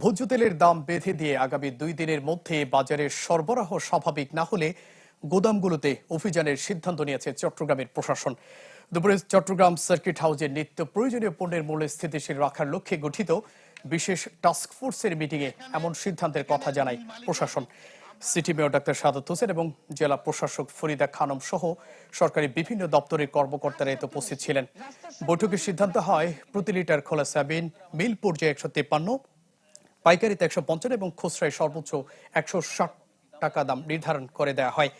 ভোজ্য তেলের দাম বেঁধে দিয়ে আগামী 2 দিনের মধ্যে বাজারে সরবরাহ স্বাভাবিক না হলে গোদামগুলোতে অভিযানের সিদ্ধান্ত নিয়েছে চট্টগ্রামের প্রশাসন। দুপুরে চট্টগ্রাম সার্কিট হাউসে নিত্য প্রয়োজনীয় পণ্যের মূল্য স্থিতিশীল রাখার লক্ষ্যে গঠিত বিশেষ টাস্কফোর্সের মিটিংয়ে এমন সিদ্ধান্তের কথা জানায় প্রশাসন। City mayor doctor Sadat Hossain এবং জেলা প্রশাসক ফরিদা খানম সহ সরকারি বিভিন্ন দপ্তরের কর্মকর্তারা এতে উপস্থিত ছিলেন। বৈঠকের সিদ্ধান্ত হয় প্রতি লিটার খোলা সয়াবিন মিল পর্যায়ে 153, পাইকারিতে 150 এবং খুচরায় সর্বোচ্চ 160 টাকা দাম নির্ধারণ করে দেওয়া হয়।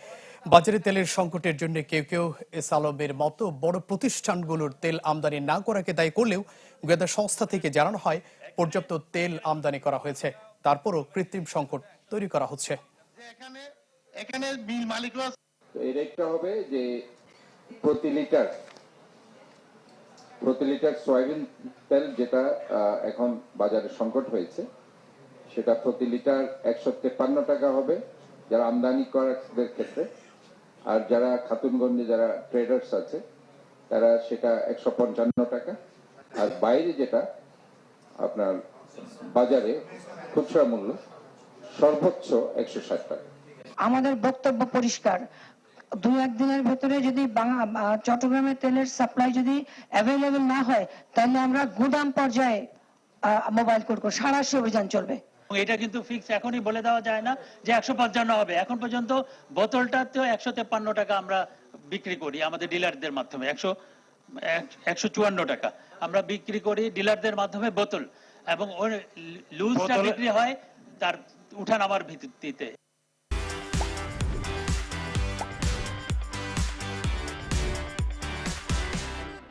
বাজারে তেলের সংকটের জন্য কেউ কেউ এসালমের মতো বড় প্রতিষ্ঠানগুলোর তেল আমদানি না করাকে দায়ী করলেও গোয়েন্দা সংস্থা থেকে জানানো হয় পর্যাপ্ত তেল আমদানি করা হয়েছে, তারপরও কৃত্রিম সংকট তৈরি করা হচ্ছে। এখানে মিল মালিকরা এই রেটটা হবে যে প্রতি লিটার সয়াবিন তেল যেটা এখন বাজারে সংকট হয়েছে সেটা প্রতি লিটার 153 টাকা হবে যারা আমদানি করাদের ক্ষেত্রে, আর যারা খাতুনগঞ্জে যারা ট্রেডার্স আছে তারা সেটা 155 টাকা, আর বাইরে যেটা আপনার বাজারে খুচরা মূল্য সর্বোচ্চ 160 টাকা। আমাদের বক্তব্য পরিষ্কার, 2-1 দিনের ভেতরে যদি চট্টগ্রামের তেলের সাপ্লাই যদি অ্যাভেলেবল না হয় তাহলে আমরা গুদাম পর্যায়ে মোবাইল কোর্ট সাঁড়াশি অভিযান চলবে। এটা কিন্তু ফিক্স এখনই বলে দেওয়া যায় না যে 155 হবে। এখন পর্যন্ত বোতলটাতেও 153 টাকা আমরা বিক্রি করি আমাদের ডিলারদের মাধ্যমে, 154 টাকা আমরা বিক্রি করি ডিলারদের মাধ্যমে বোতল, এবং লুজটা বিক্রি হয় তার উঠানামার ভিত্তিতে।